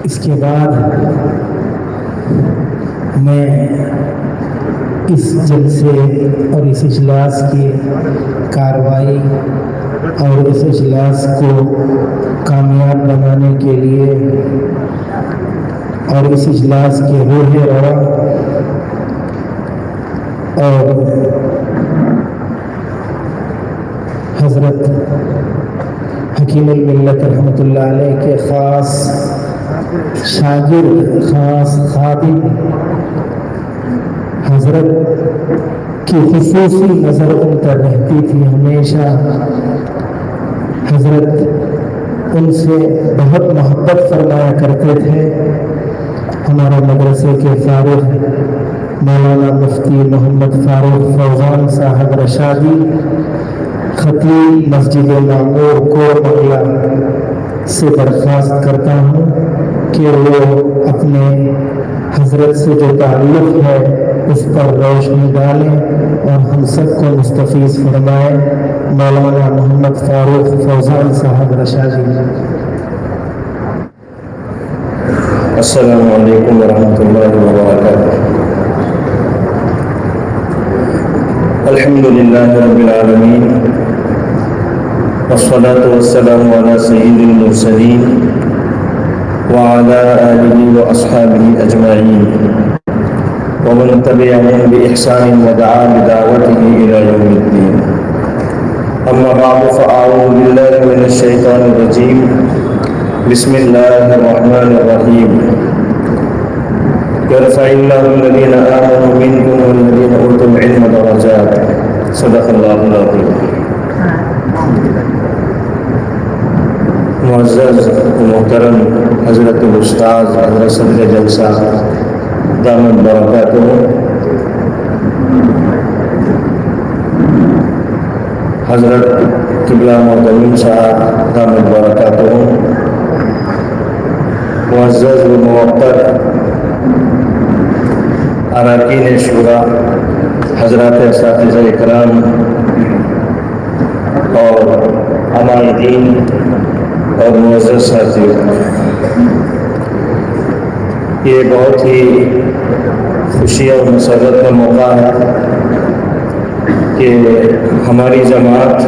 اس کے بعد میں اس جلسے اور اس اجلاس کی کارروائی اور اس اجلاس کو کامیاب بنانے کے لیے اور اس اجلاس کے روح رواں اور حضرت حکیم الملت رحمۃ اللہ علیہ کے خاص شاگرد، خاص خادم حضرت کی خصوصی نظر ان پر رہتی تھی ہمیشہ۔ حضرت ان سے بہت محبت فرمایا کرتے تھے۔ ہمارے مدرسے کے فاروق مولانا مفتی محمد فاروق فوزان صاحب رشادی خطیب مسجد معمور کوڑ بنگلہ سے درخواست کرتا ہوں کہ وہ اپنے حضرت سے جو تعلق ہے اس پر روشنی ڈالیں اور ہم سب کو مستفیض فرمائیں۔ مولانا محمد فاروق فوزان صاحب رشادی۔ السلام علیکم ورحمۃ اللہ وبرکاتہ۔ الحمد للہ رب العالمین والصلاة والسلام علی سید المرسلین وعلى آلہ واصحابہ اجمعین ومن تبعهم بإحسان ودعا بدعوته إلى يوم الدين۔ أما بعد فأعوذ بالله من الشيطان الرجيم، بسم الله الرحمن الرحيم۔ يرفع الله الذين آمنوا منكم والذين أوتوا العلم درجات، صدق الله العظيم۔ معزز و محترم حضرت الاستاذ حضرت صدر جلسہ دامت برکاتہ، حضرت قبلہ محترم صاحب دامت برکاتہ، معزز و موقر اراکین شورا، حضرات اساتذہ اکرام اور علماء دین اور معزز ساتھیوں، یہ بہت ہی خوشی اور مسرت کا موقع ہے کہ ہماری جماعت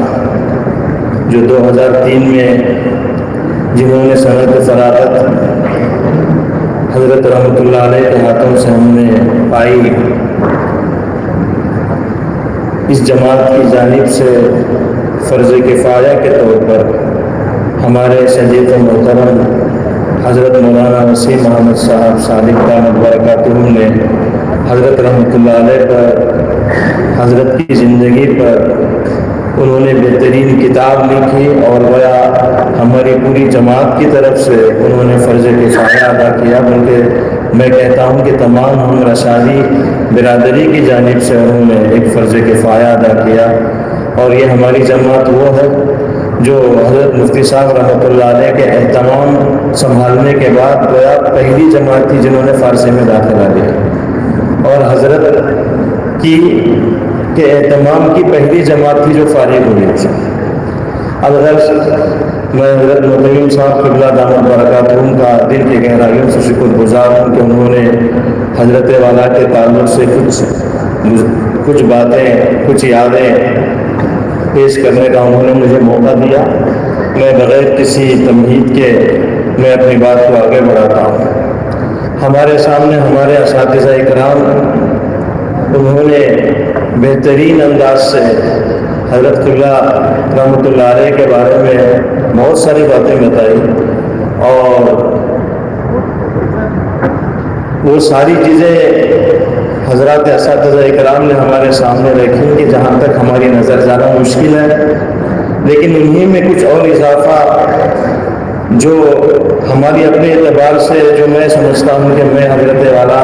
جو 2003 میں جنہوں نے سند فراغت حضرت رحمۃ اللہ علیہ کے ہاتھوں سے ہم نے پائی، اس جماعت کی جانب سے فرض کفایہ کے طور پر ہمارے شدید و محترم حضرت مولانا وسیم محمد صاحب صادق دامت برکاتہ نے حضرت رحمۃ اللہ علیہ پر، حضرت کی زندگی پر انہوں نے بہترین کتاب لکھی اور گویا ہماری پوری جماعت کی طرف سے انہوں نے فرض کفایہ ادا کیا، بلکہ میں کہتا ہوں کہ تمام ہم رشادی برادری کی جانب سے انہوں نے ایک فرض کفایہ ادا کیا۔ اور یہ ہماری جماعت وہ ہے جو حضرت مفتی صاحب رحمۃ اللہ علیہ کے اہتمام سنبھالنے کے بعد گویا پہلی جماعت تھی جنہوں نے فارسی میں داخلہ لیا، اور حضرت کے اہتمام کی پہلی جماعت تھی جو فارغ ہوئی تھی۔ الغرض میں حضرت محترم صاحب قبلہ دامت برکاتہ کا دل کی گہرائیوں سے شکر گزار ہوں کہ انہوں نے حضرت والا کے تعلق سے کچھ باتیں، کچھ یادیں پیش کرنے کا انہوں نے مجھے موقع دیا۔ میں بغیر کسی تمہید کے میں اپنی بات کو آگے بڑھاتا ہوں۔ ہمارے سامنے ہمارے اساتذہ اکرام انہوں نے بہترین انداز سے حضرت قبلہ رحمۃ اللہ علیہ کے بارے میں بہت ساری باتیں بتائی، اور وہ ساری چیزیں حضرات اساتذہ اکرام نے ہمارے سامنے رکھی کہ جہاں تک ہماری نظر جانا مشکل ہے، لیکن انہیں میں کچھ اور اضافہ جو ہماری اپنے اعتبار سے جو میں سمجھتا ہوں کہ میں حضرت والا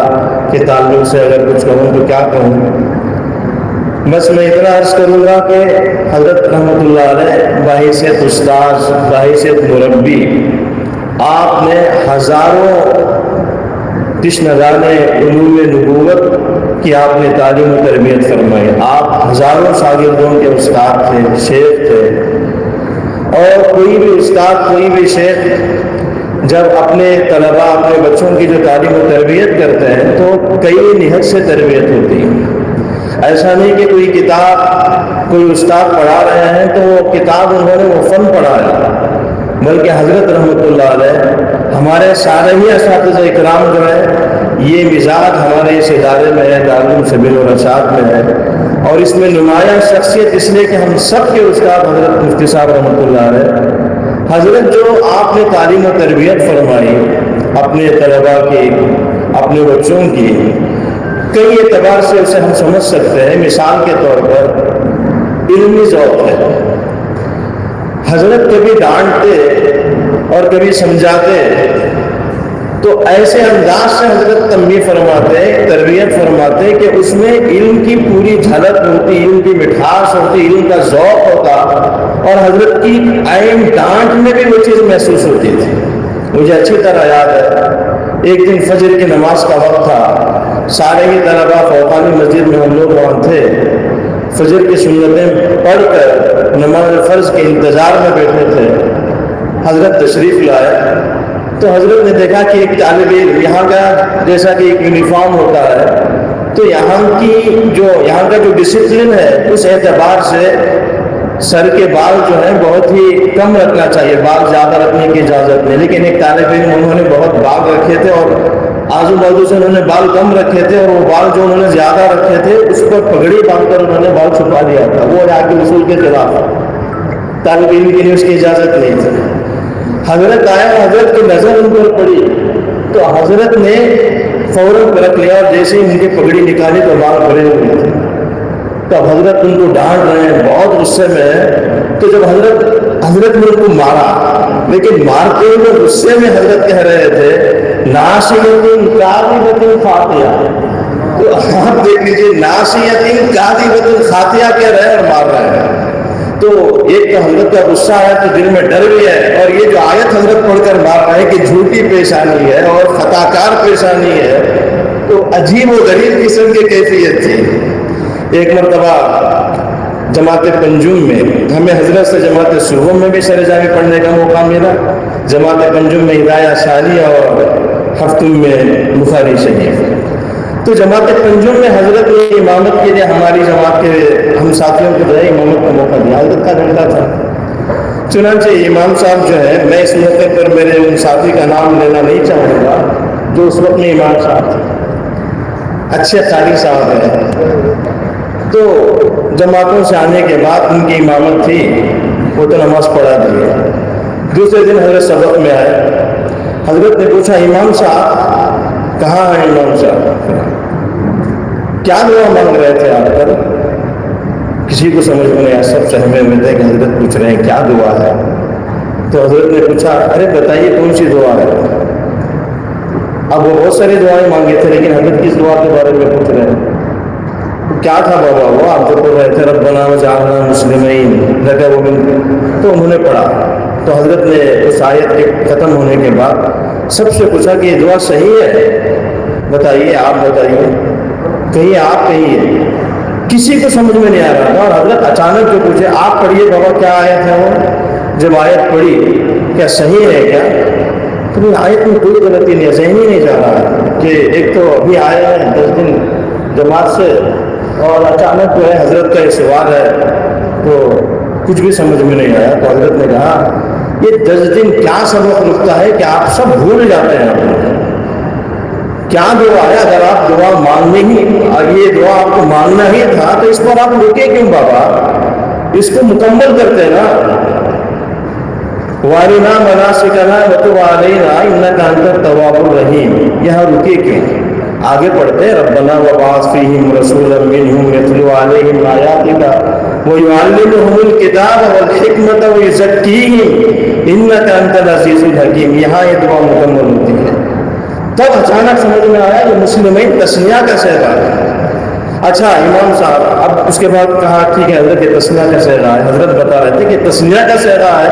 کے تعلق سے اگر کچھ کہوں تو کیا کہوں۔ بس میں اتنا عرض کروں گا کہ حضرت رحمۃ اللہ علیہ بحیثیت استاذ، بحیثیت مربی، آپ نے ہزاروں تشنگان علوم نبوت کی آپ نے تعلیم و تربیت فرمائی۔ آپ ہزاروں شاگردوں کے استاد تھے، شیخ تھے، اور کوئی بھی استاد، کوئی بھی شیخ جب اپنے طلباء اپنے بچوں کی جو تعلیم و تربیت کرتے ہیں تو کئی نہج سے تربیت ہوتی ہے۔ ایسا نہیں کہ کوئی کتاب کوئی استاد پڑھا رہے ہیں تو وہ کتاب انہوں نے وہ فن پڑھا ہے، بلکہ حضرت رحمۃ اللہ علیہ ہمارے سارے ہی اساتذہ اکرام جو ہے یہ مزاج ہمارے اس ادارے میں ہے، دارالعلوم سبیل الرشاد میں ہے، اور اس میں نمایاں شخصیت اس لیے کہ ہم سب کے استاد حضرت مفتی صاحب رحمۃ اللہ علیہ، حضرت جو آپ نے تعلیم و تربیت فرمائی اپنے طلباء کی، اپنے بچوں کی، کئی اعتبار سے اسے ہم سمجھ سکتے ہیں۔ مثال کے طور پر علمی ذوق ہے، حضرت کبھی ڈانٹتے اور کبھی سمجھاتے تو ایسے انداز سے حضرت تنبیہ فرماتے، تربیت فرماتے کہ اس میں علم کی پوری جھلک ہوتی، علم کی مٹھاس ہوتی، علم کا ذوق ہوتا، اور حضرت کی عین ڈانٹ میں بھی وہ چیز محسوس ہوتی تھی۔ مجھے اچھی طرح یاد ہے، ایک دن فجر کی نماز کا وقت تھا، سارے ہی طلباء فوقانی مسجد میں ہم لوگ وہاں تھے، فجر کی سنتیں پڑھ کر نماز فرض کے انتظار میں بیٹھے تھے۔ حضرت تشریف لائے تو حضرت نے دیکھا کہ ایک طالب علم یہاں کا جیسا کہ ایک یونیفارم ہوتا ہے تو یہاں کا جو ڈسپلن ہے اس اعتبار سے سر کے بال جو ہیں بہت ہی کم رکھنا چاہیے، بال زیادہ رکھنے کی اجازت نہیں، لیکن ایک طالب علم انہوں نے بہت بال رکھے تھے اور آزو بازو سے انہوں نے بال کم رکھے تھے، اور وہ بال جو انہوں نے زیادہ رکھے تھے اس پر پگڑی باندھ کر انہوں نے بال چھپا دیا تھا، وہ یہاں کے اصول کے خلاف طالب علم کے لیے اس کی اجازت نہیں تھی۔ حضرت آیا، حضرت کی نظر ان پر پڑی تو حضرت نے فوراً رکھ لیا، اور جیسے ہی ان کی پگڑی نکالی تو بال بھرے ہوئے تھے۔ تب حضرت ان کو ڈانٹ رہے ہیں، بہت غصے میں ہے، تو جب حضرت نے ان کو مارا، لیکن مارتے ہوئے غصے میں حضرت کہہ رہے تھے ناشیۃ کاذبۃ خاطیہ، تو آپ دیکھ لیجیے ناشیۃ کاذبۃ خاطیہ کہہ رہے ہیں اور مار رہے ہیں۔ تو ایک تو حضرت کا غصہ ہے تو دل میں ڈر بھی ہے، اور یہ جو آیت حضرت پڑھ کر مار رہے ہیں کہ جھوٹی پیشانی ہے اور خطا کار پیشانی ہے، تو عجیب و غریب قسم کی کیفیت تھی۔ ایک مرتبہ جماعت پنجم میں ہمیں حضرت سے جماعت صوبوں میں بھی سر جامی پڑھنے کا موقع ملا، جماعت پنجم میں ہدایہ ثانی اور ہفتم میں بخاری شریف۔ تو جماعت پنجم میں حضرت نے امامت کے لیے ہماری جماعت کے ہم ساتھیوں کو جو ہے امامت کا موقع دیا، حضرت کا گھنٹہ تھا۔ چنانچہ امام صاحب جو ہے، میں اس موقع پر میرے ان ساتھی کا نام لینا نہیں چاہوں گا جو اس وقت میں امام صاحب تھے، اچھے قاری صاحب ہیں، تو جماعتوں سے آنے کے بعد ان کی امامت تھی، وہ تو نماز پڑھا دی۔ دوسرے دن حضرت سبق میں آئے، حضرت نے پوچھا امام صاحب کہاں ہیں؟ امام صاحب کیا دعا مانگ رہے تھے آپ پر؟ کسی کو سمجھ میں نہیں آیا، سب سہمے ہوئے تھے کہ حضرت پوچھ رہے ہیں کیا دعا ہے۔ تو حضرت نے پوچھا ارے بتائیے کون سی دعا ہے؟ اب وہ بہت ساری دعائیں مانگے تھے، لیکن حضرت کس دعا کے بارے میں پوچھ رہے ہیں؟ کیا تھا بابا؟ وہ آپ جو پڑھ رہے تھے ربنا وجعلنا مسلمین لک ومن، تو انہوں نے پڑھا۔ تو حضرت نے اس آیت کے ختم ہونے کے بعد سب سے پوچھا کہ یہ دعا صحیح ہے؟ بتائیے، آپ بتائیے، کہیں آپ کہیے۔ کسی کو سمجھ میں نہیں آ رہا تھا، اور حضرت اچانک جو پوچھے آپ پڑھیے بابا کیا آیت ہے وہ؟ جب آیت پڑھی کیا صحیح ہے کیا؟ تو آیت میں کوئی غلطی نہیں ہے، ذہن ہی نہیں جا رہا کہ ایک تو ابھی آئے ہیں 10 دن جماعت سے، اور اچانک جو ہے حضرت کا یہ سوال ہے تو کچھ بھی سمجھ میں نہیں آیا۔ تو حضرت نے کہا یہ 10 دن کیا سبق رکھتا ہے کہ آپ سب بھول جاتے ہیں کیا دعا ہے؟ اگر آپ دعا مانگنے ہی، یہ دعا آپ کو مانگنا ہی تھا تو اس پر آپ رکے کیوں بابا؟ اس کو مکمل کرتے نا۔ وارنا مناسکنا وتب علینا انک انت التواب الرحیم، یہاں رکے کیوں؟ آگے پڑھتے ربنا وبعث فیہم رسولا منہم یتلو علیہم آیاتک ویعلمہم الکتاب والحکمۃ ویزکیہم انک انت العزیز الحکیم، یہاں یہ دعا مکمل ہوتی ہے۔ تب اچانک سمجھ میں آیا یہ مسلمین تسمیہ کا صیغہ ہے۔ اچھا امام صاحب، اب اس کے بعد کہا ٹھیک ہے حضرت یہ تسمیہ کا صیغہ ہے۔ حضرت بتا رہے تھے کہ تسمیہ کا صیغہ ہے۔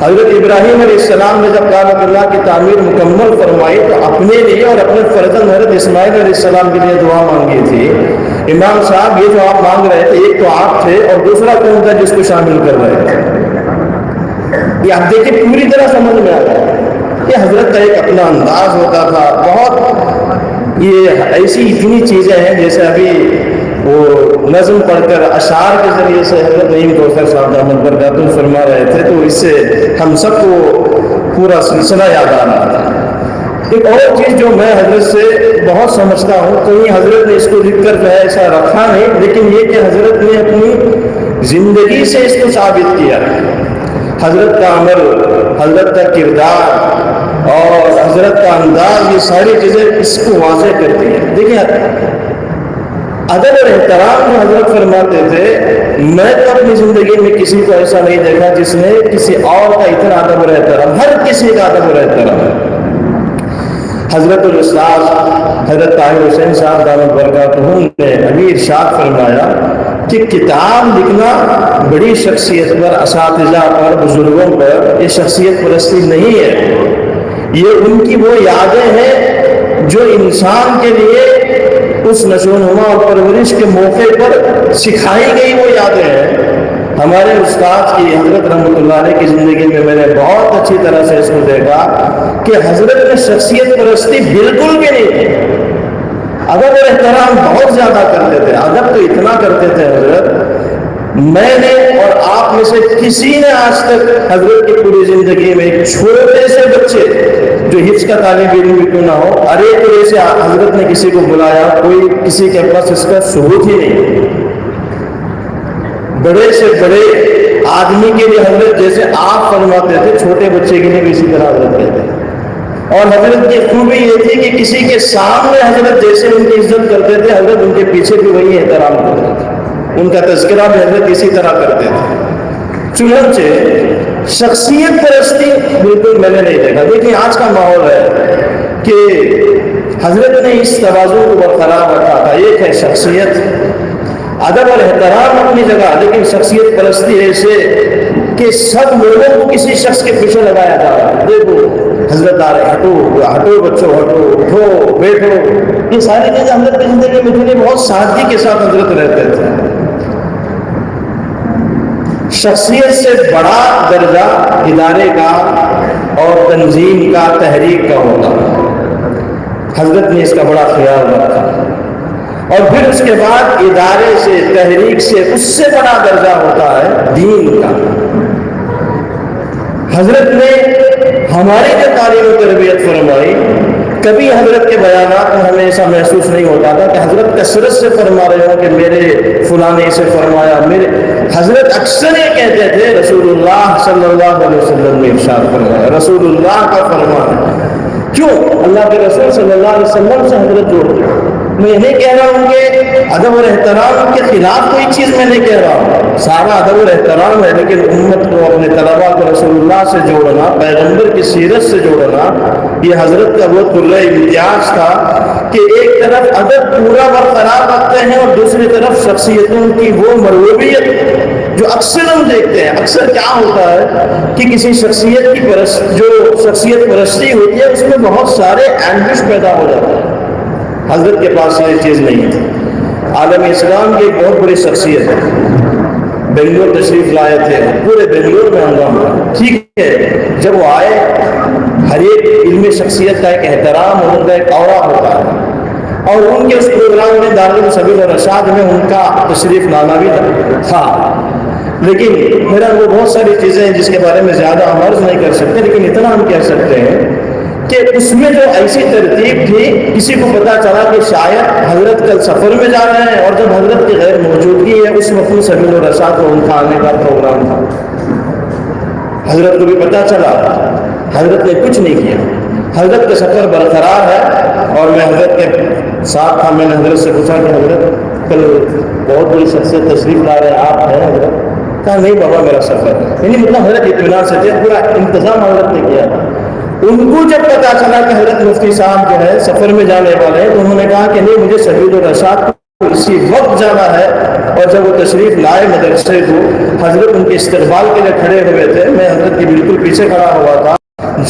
حضرت ابراہیم علیہ السلام نے جب کعبۃ اللہ کی تعمیر مکمل فرمائی تو اپنے لیے اور اپنے فرزند حضرت اسماعیل علیہ السلام کے لیے دعا مانگی تھی۔ امام صاحب یہ جو آپ مانگ رہے تھے، ایک تو آپ تھے اور دوسرا کون تھا جس کو شامل کر رہے تھے؟ یہ آپ دیکھیں پوری طرح سمجھ میں آ گیا۔ یہ حضرت کا ایک اپنا انداز ہوتا تھا. بہت یہ ایسی اتنی چیزیں ہیں جیسے ابھی وہ نظم پڑھ کر اشعار کے ذریعے سے حضرت نعیم کوثر صاحب دامت برکاتہ فرما رہے تھے، تو اس سے ہم سب کو پورا سلسلہ یاد آ رہا تھا. ایک اور چیز جو میں حضرت سے بہت سمجھتا ہوں، کہیں حضرت نے اس کو لکھ کر جو ہے ایسا رکھا نہیں، لیکن یہ کہ حضرت نے اپنی زندگی سے اس کو ثابت کیا. حضرت کا عمل، حضرت کا کردار اور حضرت کا انداز، یہ ساری چیزیں اس کو واضح کرتی ہیں. دیکھیں ادب اور احترام جو حضرت فرماتے تھے، میں تو اپنی زندگی میں کسی کو ایسا نہیں دیکھا جس نے کسی اور کا اتنا ادب اور احترام، ہر کسی کا ادب اور احترام. حضرت الاستاذ حضرت طاہر حسین صاحب دامت برکاتہم نے ابھی ارشاد فرمایا کہ کتاب لکھنا بڑی شخصیت پر، اساتذہ پر، بزرگوں پر یہ شخصیت پرستی نہیں ہے. یہ ان کی وہ یادیں ہیں جو انسان کے لیے اس نشو و نما اور پرورش کے موقع پر سکھائی گئی وہ یادیں ہیں. ہمارے استاد کی حضرت رحمۃ اللہ علیہ کی زندگی میں میں نے بہت اچھی طرح سے اس کو دیکھا کہ حضرت نے شخصیت پرستی بالکل بھی نہیں کی. ادب اور احترام بہت زیادہ کرتے تھے. ادب تو اتنا کرتے تھے حضرت، میں نے اور آپ میں سے کسی نے آج تک حضرت کی پوری زندگی میں ایک چھوٹے سے بچے جو حفظ کا طالب علم بھی کیوں نہ ہو، ارے تو ایسے حضرت نے کسی کو بلایا، کوئی کسی کے پاس اس کا ثبوت ہی نہیں. بڑے سے بڑے آدمی کے لیے حضرت جیسے آپ فرماتے تھے، چھوٹے بچے کے لیے بھی اسی طرح حضرت کہتے تھے. اور حضرت کی خوبی یہ تھی کہ کسی کے سامنے حضرت جیسے ان کی عزت کرتے تھے، حضرت ان کے پیچھے بھی وہی احترام کرتے تھے. ان کا تذکرہ بھی حضرت اسی طرح کرتے تھے. چنانچہ شخصیت پرستی بالکل میں نے نہیں دیکھا. دیکھیں آج کا ماحول ہے کہ حضرت نے اس توازن کو برقرار رکھا تھا. ایک ہے شخصیت، ادب اور احترام اپنی جگہ، لیکن شخصیت پرستی ایسے کہ سب لوگوں کو کسی شخص کے پیچھے لگایا جا رہا ہے. دیکھو حضرت آ رہے، ہٹو ہٹو بچوں، ہٹو اٹھو بیٹھو. یہ ساری چیزیں حضرت کی زندگی میں تھی. بہت سادگی کے ساتھ حضرت رہتے تھے. شخصیت سے بڑا درجہ ادارے کا اور تنظیم کا، تحریک کا ہوتا. حضرت نے اس کا بڑا خیال رکھا. اور پھر اس کے بعد ادارے سے، تحریک سے، اس سے بڑا درجہ ہوتا ہے دین کا. حضرت نے ہماری جو تعلیم و تربیت فرمائی، کبھی حضرت کے بیانات میں ہمیں ایسا محسوس نہیں ہوتا تھا کہ حضرت کثرت سے فرما رہے ہوں کہ میرے فلاں نے اسے فرمایا. میرے حضرت اکثر یہ کہتے تھے رسول اللہ صلی اللہ علیہ وسلم نے ارشاد فرمایا، رسول اللہ کا فرمان. کیوں؟ اللہ کے رسول صلی اللہ علیہ وسلم سے حضرت جوڑتے ہیں. میں یہ نہیں کہہ رہا ہوں کہ ادب اور احترام کے خلاف کوئی چیز میں نہیں کہہ رہا ہوں. سارا ادب اور احترام ہے، لیکن امت کو، اپنے طلباء کو رسول اللہ سے جوڑنا، پیغمبر کی سیرت سے جوڑنا، یہ حضرت کا وہ کلّہ امتیاز تھا کہ ایک طرف ادب پورا برقرار رکھتے ہیں اور دوسری طرف شخصیتوں کی وہ مروبیت جو اکثر ہم دیکھتے ہیں. اکثر کیا ہوتا ہے کہ کسی شخصیت کی جو شخصیت پرستی ہوتی ہے اس میں بہت سارے اینڈش پیدا ہو جاتے ہیں. حضرت کے پاس یہ چیز نہیں تھی. عالم اسلام کی ایک بہت بڑی شخصیت ہے، بنگلور تشریف لائے تھے، پورے بنگلور میں ہنگامہ. ٹھیک ہے، جب وہ آئے، ہر ایک علمی شخصیت کا ایک احترام اور ان کا ایک اورا ہوتا ہے، اور ان کے اس پروگرام میں دارالسبیل الرشاد میں ان کا تشریف لانا بھی تھا. لیکن میرا وہ بہت ساری چیزیں ہیں جس کے بارے میں زیادہ ہم عرض نہیں کر سکتے، لیکن اتنا ہم کہہ سکتے ہیں کہ اس میں جو ایسی ترتیب تھی، کسی کو پتا چلا کہ شاید حضرت کل سفر میں جا رہے ہیں، اور جب حضرت کی غیر موجودگی ہے اس وقت سبیل الرشاد کو ان کا آنے کا پروگرام تھا. حضرت کو بھی پتا چلا، حضرت نے کچھ نہیں کیا. حضرت کا سفر برقرار ہے اور میں حضرت کے ساتھ تھا. میں نے حضرت سے پوچھا کہ حضرت کل بہت بڑی شخصیت تشریف لا رہے ہیں، آپ ہیں؟ حضرت کہا نہیں بابا میرا سفر ہے. یعنی مطلب حضرت اطمینان سے تھے، پورا انتظام حضرت نے کیا. ان کو جب پتا چلا کہ حضرت مفتی صاحب جو ہے سفر میں جانے والے ہیں، تو انہوں نے کہا کہ نہیں، مجھے سبیل الرشاد کو اسی وقت جانا ہے. اور جب وہ تشریف لائے مدرسے کو، حضرت ان کے استقبال کے لیے کھڑے ہوئے تھے. میں حضرت کے بالکل پیچھے کھڑا ہوا تھا.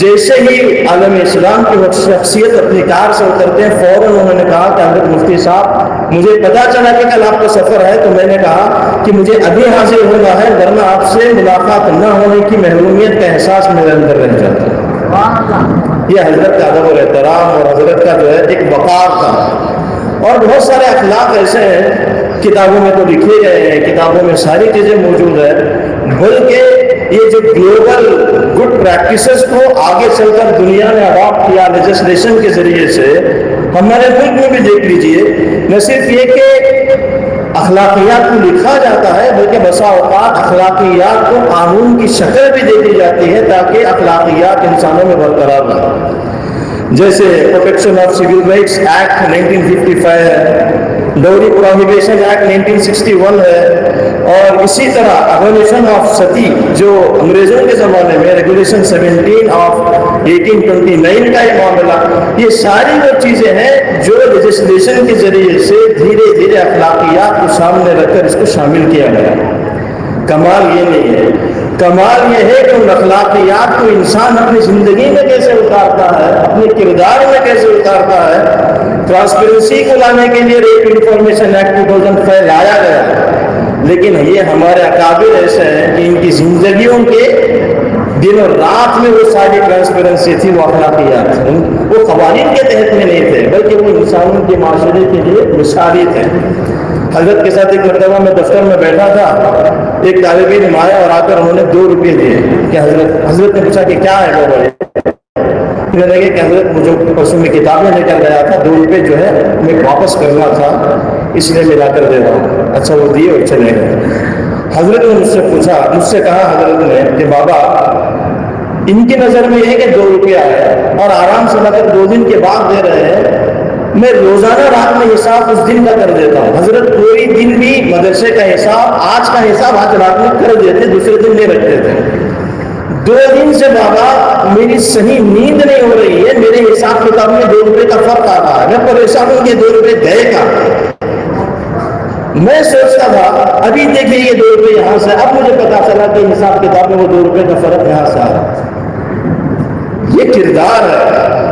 جیسے ہی عالم اسلام کی وہ شخصیت اپنی کار سے اترتے ہیں، فوراً انہوں نے کہا کہ حضرت مفتی صاحب مجھے پتا چلا کہ کل آپ کا سفر ہے. تو میں نے کہا کہ مجھے ابھی حاضر ہونا ہے، ورنہ آپ سے ملاقات نہ ہونے کی محرومیت کا احساس میرے اندر رہ جاتا ہے. یہ حضرت کا ادب اور احترام اور حضرت کا جو ہے ایک وقار تھا. اور بہت سارے اخلاق ایسے ہیں کتابوں میں تو لکھے گئے ہیں, کتابوں میں ساری چیزیں موجود ہیں, بلکہ یہ جو گلوبل گڈ پریکٹسز کو آگے چل کر دنیا نے اڈاپٹ کیا لیجسلیشن کے ذریعے سے, ہمارے ملک میں بھی دیکھ لیجئے, نہ صرف یہ کہ اخلاقیات کو لکھا جاتا ہے بلکہ بسا اوقات اخلاقیات کو قانون کی شکل بھی دے دی جاتی ہے تاکہ اخلاقیات انسانوں میں برقرار رہے. جیسے protection of civil rights act 1955 ہے, ڈوری پروہیبیشن ایکٹ 1961 ہے, اور اسی طرح ابولیشن آف ستی جو انگریزوں کے زمانے میں ریگولیشن 17 آف 1829 کا یہ معاملہ, یہ ساری وہ چیزیں ہیں جو لیجسلیشن کے ذریعے سے دھیرے دھیرے اخلاقیات کو سامنے رکھ کر اس کو شامل کیا گیا. کمال یہ نہیں ہے, کمال یہ ہے کہ ان اخلاقیات کو انسان اپنی زندگی میں کیسے اتارتا ہے, اپنے کردار میں کیسے اتارتا ہے. ٹرانسپیرنسی کو لانے کے لیے ریپ انفارمیشن ایکٹ 2005 لایا گیا, لیکن یہ ہمارے اکابر ایسے ہیں کہ ان کی زندگیوں کے دن اور رات میں وہ ساری ٹرانسپیرنسی تھی, وہ اخلاقیات تھے, وہ قوانین کے تحت میں نہیں تھے بلکہ وہ انسانوں کے معاشرے کے لیے مثالی تھے. حضرت کے ساتھ ایک مرتبہ میں دفتر میں بیٹھا تھا, ایک طالب علم آیا اور آ کر انہوں نے 2 روپے دیے کہ حضرت نے پوچھا کہ کیا ہے وہ بڑے, میں نے کہا کہ حضرت مجھے پرسوں میں کتابیں لے کر گیا تھا, 2 روپے جو ہے میں واپس کرنا تھا اس لیے ملا کر دے رہا ہوں. اچھا وہ دیے اور چلے گئے. حضرت نے مجھ سے کہا حضرت نے کہ بابا ان کی نظر میں یہ ہے کہ 2 روپیہ ہے اور آرام سے مگر 2 دن کے بعد دے رہے ہیں, میں روزانہ رات میں حساب اس دن کا کر دیتا ہوں. حضرت کوئی دن بھی مدرسے کا حساب, آج کا حساب آج رات میں کر دیتے, دوسرے دن نہیں رکھتے تھے. 2 دن سے بابا میری صحیح نیند نہیں ہو رہی ہے, میرے حساب کتاب میں 2 روپے کا فرق آ رہا ہے, میں پریشان ہوں کہ 2 روپے گئے کا. میں سوچتا تھا ابھی دیکھیے یہ 2 روپے یہاں سے, اب مجھے پتا چلا کہ حساب کتاب میں وہ 2 روپے کا فرق یہاں سے آ رہا ہے. یہ کردار ہے.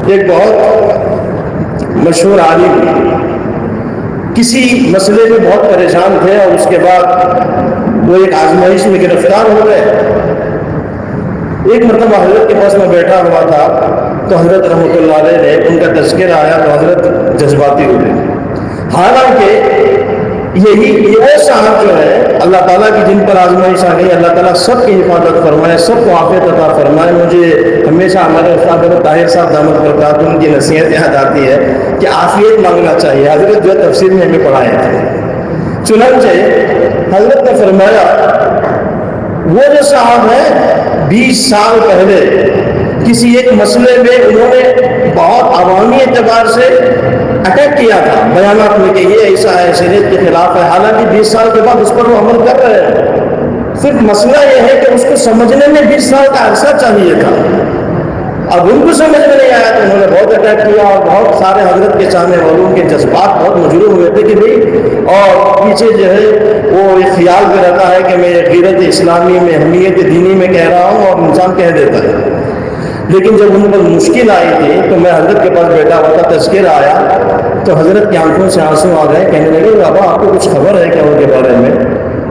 ایک بہت مشہور عالم کسی مسئلے میں بہت پریشان تھے اور اس کے بعد وہ ایک آزمائش میں گرفتار ہو گئے. ایک مرتبہ حضرت کے پاس میں بیٹھا ہوا تھا تو حضرت رحمۃ اللہ علیہ نے ان کا تذکرہ آیا تو حضرت جذباتی ہو گئے. حالانکہ یہ وہ صاحب جو ہے اللہ تعالیٰ کی جن پر آزمائش آ گئی, اللہ تعالیٰ سب کی حفاظت فرمائے, سب کو عافیت عطا فرمائے. مجھے ہمیشہ ہمارے استاد طاہر صاحب دامت برکات ان کی نصیحت یاد آتی ہے کہ عافیت مانگنا چاہیے. حضرت جو تفسیر میں ہمیں پڑھائے تھے, چنانچہ حضرت نے فرمایا وہ جو صاحب ہیں 20 سال پہلے کسی ایک مسئلے میں انہوں نے بہت عوامی اعتبار سے اٹیک کیا تھا, بیانات میں کہ یہ ایسا ہے, شریعت کے خلاف ہے, حالانکہ 20 سال کے بعد اس پر وہ عمل کر رہے ہیں. صرف مسئلہ یہ ہے کہ اس کو سمجھنے میں 20 سال کا عرصہ چاہیے تھا. اب ان کو سمجھ میں نہیں آیا تو انہوں نے بہت اٹیک کیا اور بہت سارے حضرت کے چاہنے والوں کے جذبات بہت مجروح ہوئے تھے کہ بھائی, اور پیچھے جو ہے وہ ایک خیال بھی رہتا ہے کہ میں غیرت اسلامی میں اہمیت دینی میں کہہ رہا ہوں اور انسان کہہ دیتا ہے. لیکن جب ان پر مشکل آئی تھی تو میں حضرت کے پاس بیٹھا ہوا تھا, تذکرہ آیا تو حضرت کی آنکھوں سے آنسو آ گئے, کہنے لگے بابا آپ کو کچھ خبر ہے کیا ان کے بارے میں؟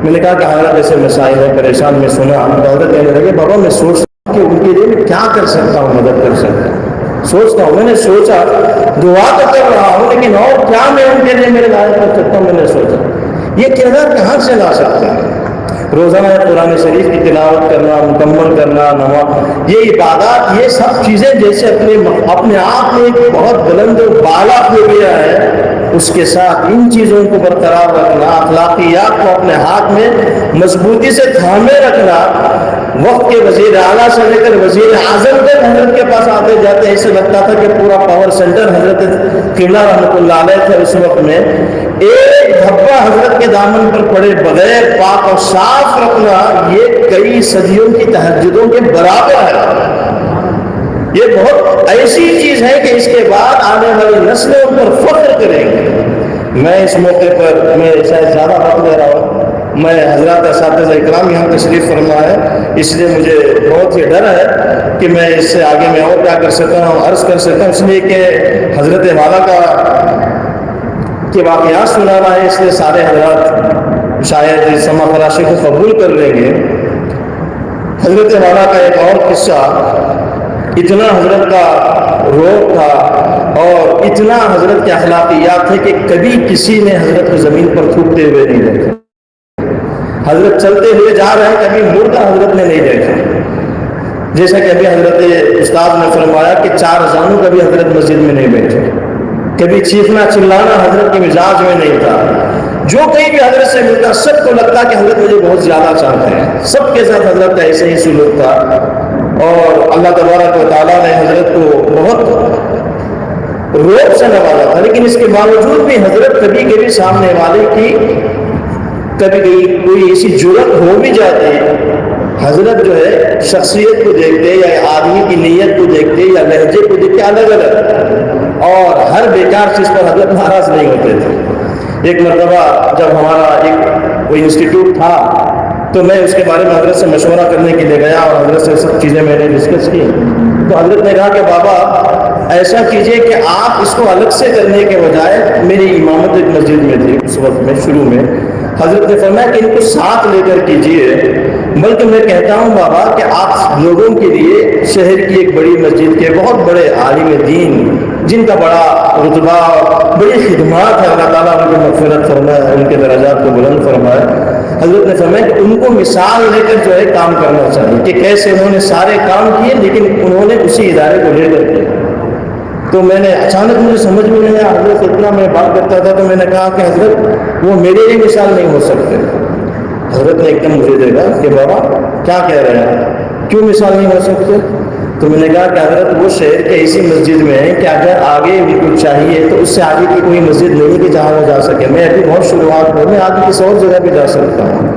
میں نے کہا کہ حضرت جیسے مسائل ہے, پریشان میں سنا. تو حضرت کہنے لگے بابا میں سوچتا ہوں کہ ان کے لیے میں کیا کر سکتا ہوں, مدد کر سکتا ہوں, سوچتا ہوں. میں نے سوچا دعا تو کر رہا ہوں لیکن اور کیا میں ان کے لیے میرے لائق کر سکتا ہوں. میں نے سوچا یہ کردار کہاں سے لا سکتے ہیں. روزانہ قرآن شریف کی تلاوت کرنا, مکمل کرنا, نماز, یہ عبادات, یہ سب چیزیں جیسے اپنے آپ میں ایک بہت بلند و بالا خوبیہ ہے, اس کے ساتھ ان چیزوں کو برقرار رکھنا, اخلاقیات کو اپنے ہاتھ میں مضبوطی سے تھامے رکھنا. وقت کے وزیر اعلیٰ سے لے کر وزیر اعظم تک حضرت کے پاس آتے جاتے ایسے لگتا تھا کہ پورا پاور سینٹر حضرت قبلہ رحمۃ اللہ علیہ تھے اس وقت میں. ایک دھبا حضرت کے دامن پر پڑے بغیر پاک اور صاف رکھنا یہ کئی صدیوں کی تہجدوں کے برابر ہے. یہ بہت ایسی چیز ہے کہ اس کے بعد آنے والی نسلیں ان پر فخر کریں گے. میں اس موقع پر میں شاید زیادہ وقت لے رہا ہوں, میں حضرات اساتذہ اکرام یہاں تشریف فرما ہے, اس لیے مجھے بہت ہی ڈر ہے کہ میں اس سے آگے میں اور کیا کر سکتا ہوں, عرض کر سکتا ہوں. اس لیے کہ حضرت والا کے واقعات سنانا ہے, اس لیے سارے حضرات شاید اس سما فراشی کو قبول کر لیں گے. حضرت والا کا ایک اور قصہ اتنا حضرت کا روح تھا اور اتنا حضرت کے اخلاقیات تھے کہ کبھی کسی نے حضرت کو زمین پر تھوکتے ہوئے نہیں دیکھا. حضرت چلتے ہوئے جا رہے ہیں، کبھی مردہ حضرت نے نہیں دیکھا. جیسا کہ ابھی حضرت استاد نے فرمایا کہ 4 زانو کبھی حضرت مسجد میں نہیں بیٹھے، کبھی چیخنا چلانا حضرت کے مزاج میں نہیں تھا. جو کہیں بھی حضرت سے ملتا سب کو لگتا کہ حضرت مجھے بہت زیادہ چاہتے ہیں. سب کے ساتھ حضرت کا ایسے ہی سلوک تھا اور اللہ تبارک و تعالیٰ نے حضرت کو بہت روب سے نوازا تھا. لیکن اس کے باوجود بھی حضرت کبھی کبھی سامنے والے کی کبھی کوئی ایسی جرأت ہو بھی جاتی، حضرت جو ہے شخصیت کو دیکھتے یا آدمی کی نیت کو دیکھتے یا لہجے کو دیکھتے الگ الگ، اور ہر بیکار چیز پر حضرت ناراض نہیں ہوتے تھے. ایک مرتبہ جب ہمارا ایک کوئی انسٹیٹیوٹ تھا تو میں اس کے بارے میں حضرت سے مشورہ کرنے کے لیے گیا اور حضرت سے سب چیزیں میں نے ڈسکس کی. تو حضرت نے کہا کہ بابا ایسا کیجئے کہ آپ اس کو الگ سے کرنے کے بجائے، میری امامت ایک مسجد میں تھی اس وقت میں شروع میں، حضرت نے فرمایا کہ ان کو ساتھ لے کر کیجئے. بلکہ میں کہتا ہوں بابا کہ آپ لوگوں کے لیے شہر کی ایک بڑی مسجد کے بہت بڑے عالم دین جن کا بڑا رتبہ بڑی خدمات ہے، اللہ تعالیٰ ان کی مغفرت فرمائے، ان کے درجات کو بلند فرمائے. حضرت نے فرمایا کہ ان کو مثال لے کر جو ہے کام کرنا چاہیے کہ کیسے انہوں نے سارے کام کیے لیکن انہوں نے اسی ادارے کو لے کر کیا. تو میں نے اچانک مجھے سمجھ میں نہیں آیا، حضرت سے اتنا میں بات کرتا تھا تو میں نے کہا کہ حضرت وہ میرے لیے مثال نہیں ہو سکتے. حضرت نے ایک دم مجھے دیکھا کہ بابا کیا کہہ رہے ہیں، کیوں مثال نہیں ہو سکتے؟ تو میں نے کہا کہ حضرت وہ شہر کے اسی مسجد میں ہے کہ اگر آگے ان کو چاہیے تو اس سے آگے کی کوئی مسجد نہیں کہ جہاں وہ جا سکے. میں ابھی بہت شروعات میں آگے کسی اور جگہ بھی جا سکتا ہوں.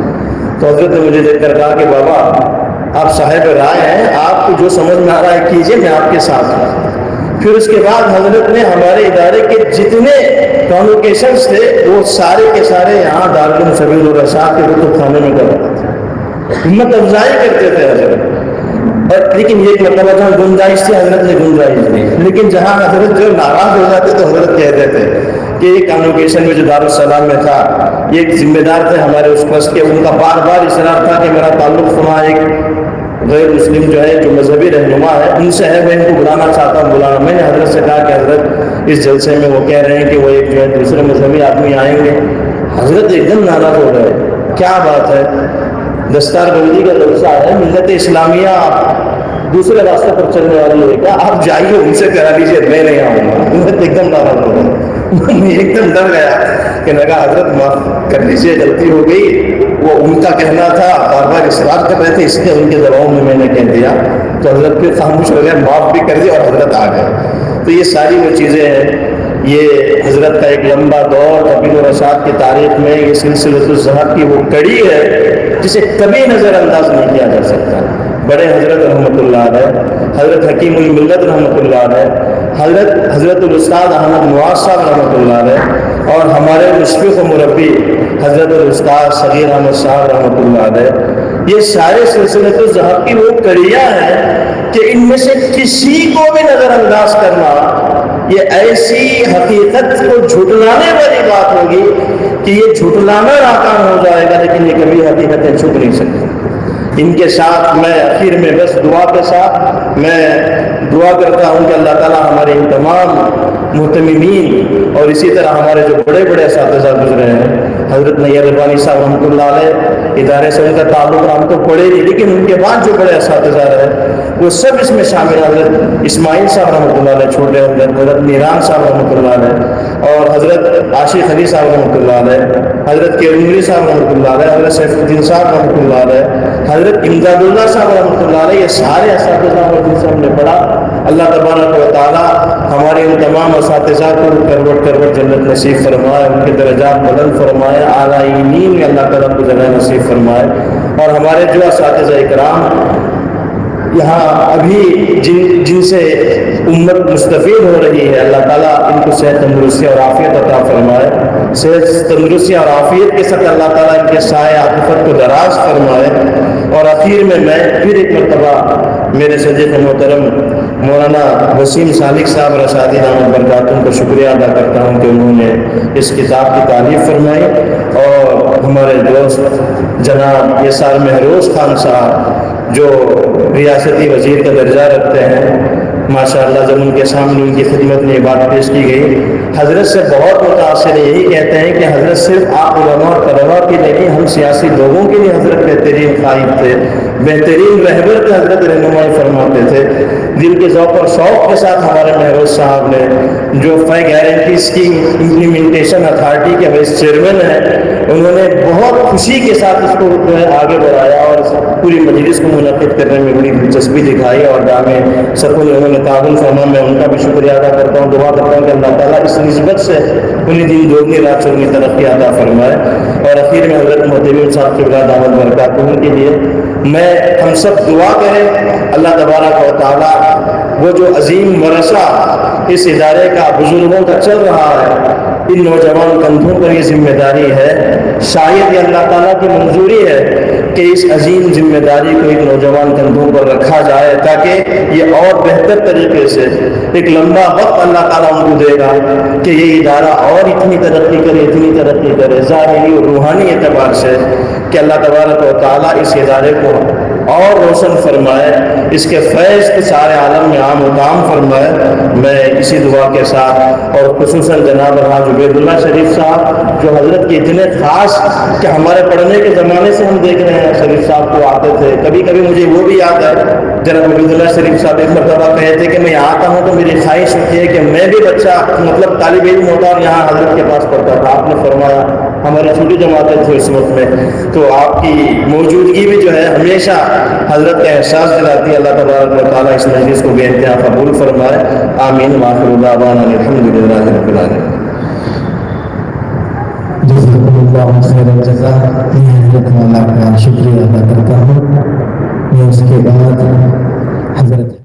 تو حضرت نے مجھے دیکھ کر کہا کہ بابا آپ صاحب رائے ہیں، آپ کو جو سمجھ میں آ رہا ہے کیجیے، میں آپ کے ساتھ ہوں. پھر اس کے بعد حضرت نے ہمارے ادارے کے جتنے کانوکیشنز تھے وہ سارے کے سارے یہاں دارالعلوم سبیل الرشاد کے کتب خانے میں کرواتے تھے، ہمت افزائی کرتے تھے حضرت. اور لیکن یہ مرتبہ جہاں گنجائش تھی حضرت نے گنجائش دی، لیکن جہاں حضرت جو ناراض ہو جاتے تو حضرت کہتے تھے کہ یہ کانوکیشن میں جو دارالسلام میں تھا یہ ایک ذمہ دار تھے ہمارے اس ٹرسٹ کے، ان کا بار بار اصرار تھا کہ میرا تعلق فلاں ایک غیر مسلم جو ہے جو مذہبی رہنما ہے ان سے ہے، میں ان کو بلانا چاہتا ہوں بلانا. میں نے حضرت سے کہا کہ حضرت اس جلسے میں وہ کہہ رہے ہیں کہ وہ ایک جو ہے دوسرے مذہبی آدمی آئیں گے. حضرت ایک دم ناراض ہو گئے، کیا بات ہے، دستار بندی کا جلسہ ہے، ملت اسلامیہ دوسرے راستے پر چلنے والی ہے کیا، آپ جائیے ان سے کرا لیجیے، میں نہیں آؤں گا. حضرت ایک دم ناراض ہو گئے، میں ایک دم ڈر گیا کہ میں کہا حضرت معاف کر لیجیے، غلطی ہو گئی، وہ ان کا کہنا تھا، بار بار اصرار کر رہے تھے اس لیے ان کے دباؤ میں نے کہہ دیا. تو حضرت پھر خاموش ہو گئے، معاف بھی کر دیا اور حضرت آ گئے. تو یہ ساری وہ چیزیں ہیں، یہ حضرت کا ایک لمبا دور سبیل الرشاد کی تاریخ میں یہ سلسلۃ الذہب کی وہ کڑی ہے جسے کبھی نظر انداز نہیں کیا جا سکتا. بڑے حضرت رحمۃ اللہ علیہ، حضرت حکیم الملت رحمۃ اللہ علیہ، حضرت الاستاد احمد نواز صاحب رحمۃ اللہ علیہ، اور ہمارے مشفق و مربی حضرت الاستاد صغیر احمد صاحب رحمۃ اللہ علیہ، یہ سارے سلسلۃ الذہب کی وہ کڑیاں ہیں کہ ان میں سے کسی کو بھی نظر انداز کرنا یہ ایسی حقیقت کو جھٹلانے والی بات ہوگی کہ یہ جھٹلانا ناکام ہو جائے گا، لیکن یہ کبھی حقیقتیں چھپ نہیں سکتی. ان کے ساتھ میں آخر میں بس دعا کے ساتھ میں دعا کرتا ہوں کہ اللہ تعالیٰ ہمارے ان تمام محتممین اور اسی طرح ہمارے جو بڑے بڑے اساتذہ گزرے ہیں، حضرت نیر ربانی صاحب رحمۃ اللہ علیہ، ادارے سے ان کا تعلق ہم تو پڑھے نہیں لیکن ان کے بعد جو بڑے اساتذہ رہے وہ سب اس میں شامل، حضرت اسماعیل صاحب رحمۃ اللہ علیہ چھوٹے، حضرت میران صاحب رحمۃ اللہ علیہ، اور حضرت عاشق علی صاحب رحمۃ اللہ علیہ، حضرت کیرملی صاحب رحمۃ اللہ علیہ، حضرت سیف الدین صاحب رحمۃ اللہ علیہ، حضرت امداد اللہ صاحب رحمۃ اللہ علیہ، یہ سارے اساتذہ اور جن سے ہم نے پڑھا. اللہ تبارک و تعالیٰ ہمارے ان تمام اساتذہ کو کروٹ کروٹ جنت نصیب فرمائے، ان کے درجات بلند فرمائے، اعلیٰ میں اللہ تعالیٰ کو جگہ نصیب فرمائے. اور ہمارے جو اساتذہ اکرام یہاں ابھی جن سے امت مستفید ہو رہی ہے، اللہ تعالیٰ ان کو صحت تندرستی اور عافیت عطا فرمائے. صحت تندرستی اور عافیت کے ساتھ اللہ تعالیٰ ان کے سائے عاطفت کو دراز فرمائے. اور آخر میں پھر ایک مرتبہ میرے صدیق محترم مولانا وسیم سالک صاحب رشادی دامت برکاتہم کا شکریہ ادا کرتا ہوں کہ انہوں نے اس کتاب کی تعریف فرمائی. اور ہمارے دوست جناب یسار مہروز خان صاحب جو ریاستی وزیر کا درجہ رکھتے ہیں، ماشاءاللہ جب ان کے سامنے ان کی خدمت میں یہ بات پیش کی گئی، حضرت سے بہت متاثر یہی کہتے ہیں کہ حضرت صرف آپ علماء اور طلباء کے لیے نہیں، ہم سیاسی لوگوں کے لیے حضرت بہترین قائد تھے، بہترین رہبر تھے، حضرت رہنمائی فرماتے تھے۔ دل کے ذوق اور شوق کے ساتھ ہمارے مہروز صاحب نے، جو فائی گارنٹیز کی امپلیمنٹیشن اتھارٹی کے وائس چیئرمین ہیں، انہوں نے بہت خوشی کے ساتھ اس کو جو ہے آگے بڑھایا اور پوری مجلس کو منعقد کرنے میں بڑی دلچسپی دکھائی اور دامے سکون انہوں نے تعاون فرما۔ میں ان کا بھی شکریہ ادا کرتا ہوں، دعا کرتا ہوں کہ اللہ تعالیٰ اس نسبت سے انہیں دن دوگنی رات چوگنی ترقی عطا فرمائے۔ اور اخیر میں حضرت محتمم صاحب کی دعوت برکاتہ کے لیے میں ہم سب دعا کریں اللہ تبارک و تعالیٰ وہ جو عظیم ورثہ اس ادارے کا بزرگوں کا چل رہا ہے، ان نوجوان کندھوں پر یہ ذمہ داری ہے، شاید یہ اللہ تعالیٰ کی منظوری ہے کہ اس عظیم ذمہ داری کو ایک نوجوان کندھوں پر رکھا جائے تاکہ یہ اور بہتر طریقے سے ایک لمبا وقت اللہ تعالیٰ ان کو دے گا کہ یہ ادارہ اور اتنی ترقی کرے ظاہری اور روحانی اعتبار سے، کہ اللہ تبارک و تعالیٰ اس ادارے کو اور روشن فرمائے، اس کے فیض کے سارے عالم میں عام و تام فرمائے۔ میں اسی دعا کے ساتھ اور خصوصاً جناب الحاج عبید اللہ شریف صاحب جو حضرت کے اتنے خاص کہ ہمارے پڑھنے کے زمانے سے ہم دیکھ رہے ہیں شریف صاحب کو آتے تھے، کبھی کبھی مجھے وہ بھی یاد ہے جناب عبید اللہ شریف صاحب ایک مرتبہ کہے تھے کہ میں یہاں آتا ہوں تو میری خواہش ہوتی ہے کہ میں بھی بچہ مطلب طالب علم ہوتا اور یہاں حضرت کے پاس پڑھتا تھا۔ آپ نے فرمایا ہماری چھوٹی جماعتیں تھیں اس وقت میں، تو آپ کی موجودگی بھی جو ہے ہمیشہ حضرت کا احساس دلاتی ہے۔ اللہ تبارک و تعالیٰ اس مجلس کو بے انتہا قبول فرمائے، آمین وآخر دعوانا الحمدللہ رب العالمین۔ جزاکم اللہ خیر الجزا۔ میں حضرت مولا کا شکریہ ادا کرتا ہوں۔ میں اس کے بعد حضرت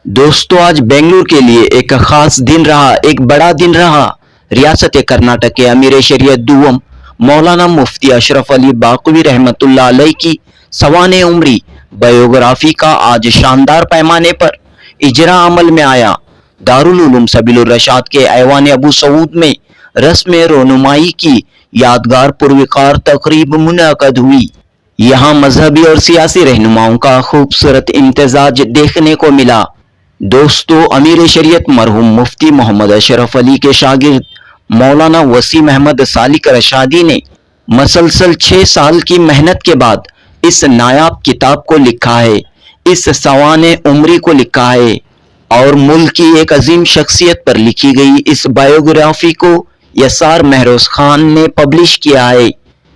دوستو آج بنگلور کے لیے ایک خاص دن رہا، ایک بڑا دن رہا۔ ریاست کرناٹک کے امیر شریعت دوم مولانا مفتی اشرف علی باقوی رحمت اللہ علیہ کی سوانح عمری بایوگرافی کا آج شاندار پیمانے پر اجرا عمل میں آیا۔ دارالعلوم سبیل الرشاد کے ایوان ابو سعود میں رسم رونمائی کی یادگار پروقار تقریب منعقد ہوئی۔ یہاں مذہبی اور سیاسی رہنماؤں کا خوبصورت امتزاج دیکھنے کو ملا۔ دوستو امیر شریعت مرحوم مفتی محمد اشرف علی کے شاگرد مولانا وسیم احمد سالک رشادی نے مسلسل 6 سال کی محنت کے بعد اس نایاب کتاب کو لکھا ہے، اس سوانح عمری کو لکھا ہے، اور ملک کی ایک عظیم شخصیت پر لکھی گئی اس بایوگرافی کو یسار مہروز خان نے پبلش کیا ہے۔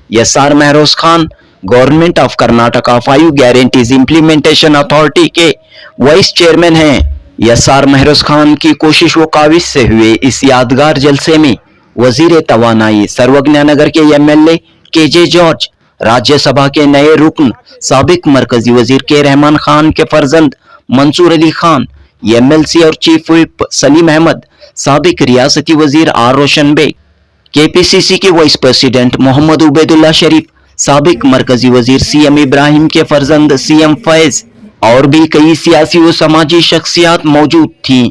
Yasar Mehrooz Khan government of Karnataka 5 guarantees implementation authority کے وائس چیئرمین ہیں۔ یسار مہروز خان کی کوشش و کاوش سے ہوئے اس یادگار جلسے میں وزیر توانائی سروگنیا نگر کے MLA کے جے جارج، راجیہ سبھا کے نئے رکن سابق مرکزی وزیر کے رحمان خان کے فرزند منصور علی خان، MLC اور چیف وپ سلیم احمد، سابق ریاستی وزیر آر روشن بیگ، KPCC کے وائس پریزیڈنٹ محمد عبید اللہ شریف، سابق مرکزی وزیر CM ابراہیم کے فرزند CM فیض، اور بھی کئی سیاسی و سماجی شخصیات موجود تھیں۔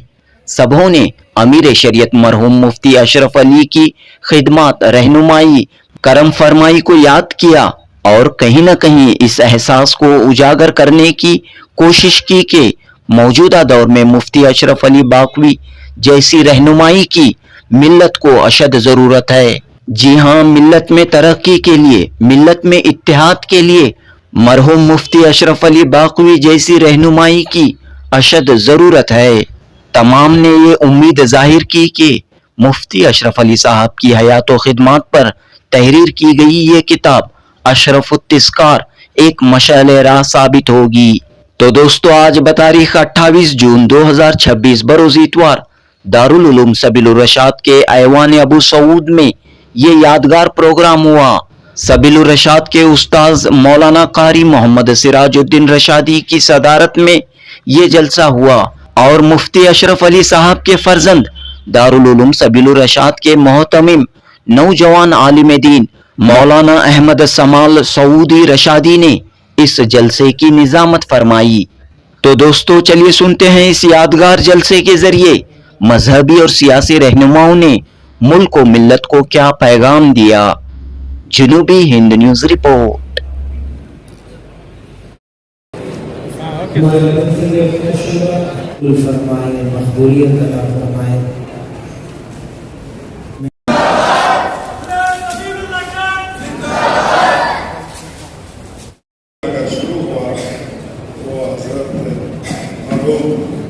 سبھوں نے امیر شریعت مرحوم مفتی اشرف علی کی خدمات، رہنمائی، کرم فرمائی کو یاد کیا اور کہیں نہ کہیں اس احساس کو اجاگر کرنے کی کوشش کی کہ موجودہ دور میں مفتی اشرف علی باقوی جیسی رہنمائی کی ملت کو اشد ضرورت ہے۔ جی ہاں، ملت میں ترقی کے لیے، ملت میں اتحاد کے لیے مرحوم مفتی اشرف علی باقوی جیسی رہنمائی کی اشد ضرورت ہے۔ تمام نے یہ امید ظاہر کی کہ مفتی اشرف علی صاحب کی حیات و خدمات پر تحریر کی گئی یہ کتاب اشرف التذکار ایک مشعل راہ ثابت ہوگی۔ تو دوستو آج بتاریخ 28 جون 2026 بروز اتوار دارالعلوم سبیل الرشاد کے ایوان ابو سعود میں یہ یادگار پروگرام ہوا۔ سبیل الرشاد کے استاذ مولانا قاری محمد سراج الدین رشادی کی صدارت میں یہ جلسہ ہوا اور مفتی اشرف علی صاحب کے فرزند دارالعلوم سبیل الرشاد کے محتمم نوجوان عالم دین مولانا احمد سمال سعودی رشادی نے اس جلسے کی نظامت فرمائی۔ تو دوستو چلیے سنتے ہیں اس یادگار جلسے کے ذریعے مذہبی اور سیاسی رہنماؤں نے ملک و ملت کو کیا پیغام دیا۔ جنوبی ہند نیوز رپورٹ۔ ہمارے مدرسے کے تشریح قبول فرمائے، مقبولیت عطا فرمائے۔ شروع ہوا وہ حضرت مرحوم